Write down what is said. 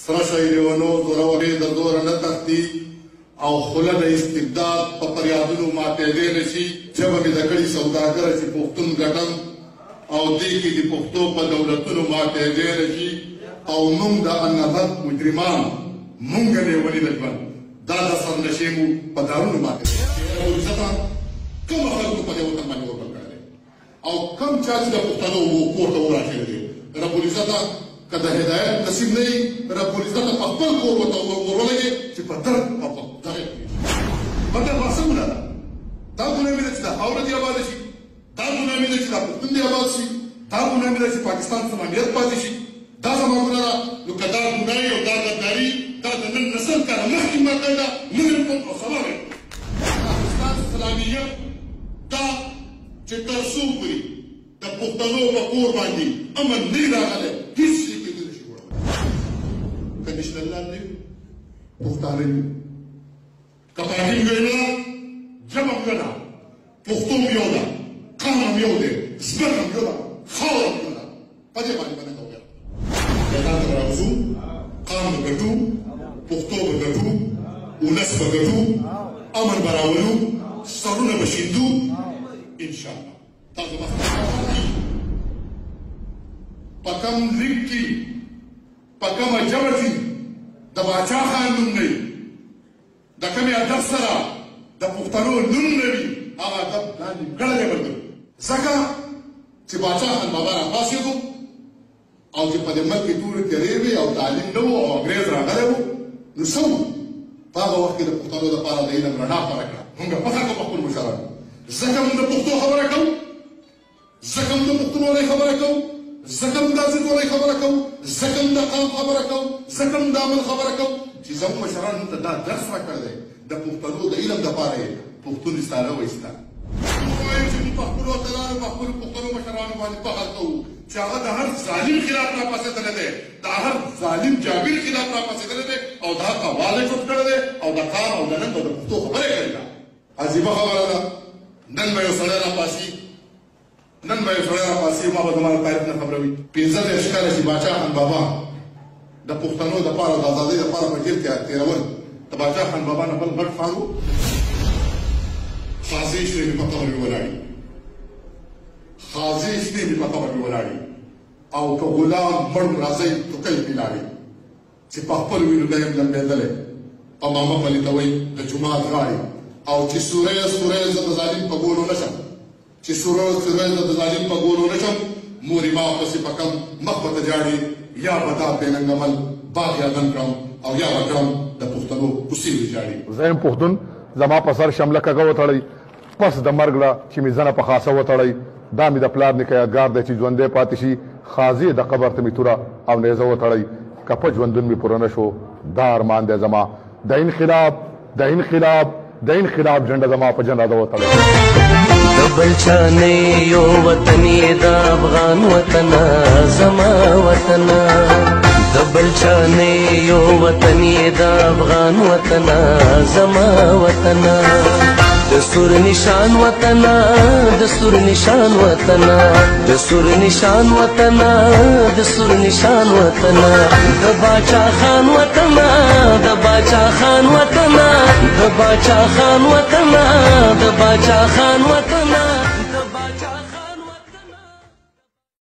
سره شی لیونو زورورې د زوره نه تښتي او خوله د استبداد په فریادونو ماتېدی نه شي. ژبه مې د کړي سوداګره چې پښتون ګټم او دې کې د پښتو په دولتونو ماتېدی نه شي او موږ د انغت مجرمان موږ لیوني د ژوند دا د سرنشې مو په دارونو ماتېدی. ربالعزته کومو خلکو په دې وطن باندې وکړ کړی دی او کوم چا چې د پښتنو کور ته وراشلی دی ربالعزته که د هدایت نصیب نه وي ربالعزته په خپل کور ورته ورولګي چې په درد او په دغه مګر واسه ګناه ده. دا ګناه مې ده چې دا خاوره دې اباده شي، دا ګناه مې ده چې دا پښتون دې اباد شي، دا ګناه مې ده چې پاکستان سلاميت پاتې شي. دا زما ګناه ده. نو که دا ګناه او دا غداري دا د نن نسل کاره مخکې ما کړې ده نن کوم او سبا وي پاکستان سلاميت دا چې تر څو پورې د پښتنو په کور باندې امن نه راغلی هېڅ شي کېدلی شي جوړولی. که نشنلان نه وي پښتانه نه وي که پاکي یو نه ژبه یو ده پښتو یو ده قام یو دی ځمکه یو ده خاوره یو ده په دې باندې به نه کوو میدان ته به راوځو قام به ګټو پښتو به ګټو ولس به ګټو امن به راولو سرونه به شیندو انشاءالله. تاسو به په کوم لیک کې په کومه ژبه کې د باچا خان نوم نه وي د کومې ادب سره د پښتنو نوم نه وي هغه ادب لاندې ګړلی به ګرځي. ځکه چې باچا خان بابا راپاڅېدو او چې په دې ملک کې تورې تیرې وې او تعلیم نه و او انګرېز راغلی و نو څه وو په هغه وخت کې د پښتنو دپاره د علم رڼا خپره کړه. موږ فخر کوو په خپلو مشرانو. ځکه موږ د پښتو خبره کوو، ځکه موږ د پښتونولۍ خبره کوو، ځکه موږ د ضدولۍ خبره کوو، ځکه موږ د قام خبره کوو، ځکه موږ د عمل خبره کوو چې زموږ مشران موږ ته دا درس راکړی دی د پښتنو د علم دپاره یې پښتون ایستاره وایسته. موږ وایو چې موږ په خپلو اتلانو په خپلو پښتنو مشرانو باندې فخر کوو چې هغه د هر ظالم خلاف راپاڅېدلی دی، د هر ظالم جابر خلاف راپاڅېدلی دی او د حق والی چوپ کړی دی او د قام او د ننګ او د پښتو خبره یې کړې ده. عجیبه خبره ده. نن به یو سړی راپاڅي ما به زما د تاریخ نه خبروي 15 کاله چې باچا خان بابا د پښتنو دپاره د ازادۍ دپاره په جیل کې تېرول د باچا خان بابا نه بل غټ خان و. خازې شنې مې په قبر کې ولاړې، خازې شنې مې په قبر کې ولاړې او که غلام مړ راځئ ټوکۍ مې لاړې چې په خپل وینو نه یم لمبېدلی امامه پلیتوئ د جومات غاړې او چې سوری زه د ظالم په ګولو نه شم، چې سوری زه د ظالم په ګولو نه شم مورې ما پسې په کم مخ به ته جاړې یا به دا بېننګ عمل باغ یادن کړم او یا به کړم د پښتنو کوڅې ویجاړې. زه یم پښتون زما په سر شمله کږه وتړئ پس د مرګ له چې مې زنه په خاصه وتړئ دا مې د پلار نیکه یادګار دی چې ژوندی پاتې شي خازې د قبر ته مې توره او نیزه وتړئ که په ژوندون مې پوره نه شو دا ارمان دی زما د انقلاب جنډه زما په جنازه وتړئ. د بل چا نه یو وطن یې د افغان وطن زما وطن، د بل چا نه یو وطن یې د افغان وطن زما وطن، د سور نشان وطن، د سور نشان وطن، د سور نشان وطن، د سور نشان وطن، د باچا خان وطن، د باچا خان وطن، د باچا خان وطن، د باچا خان وطن.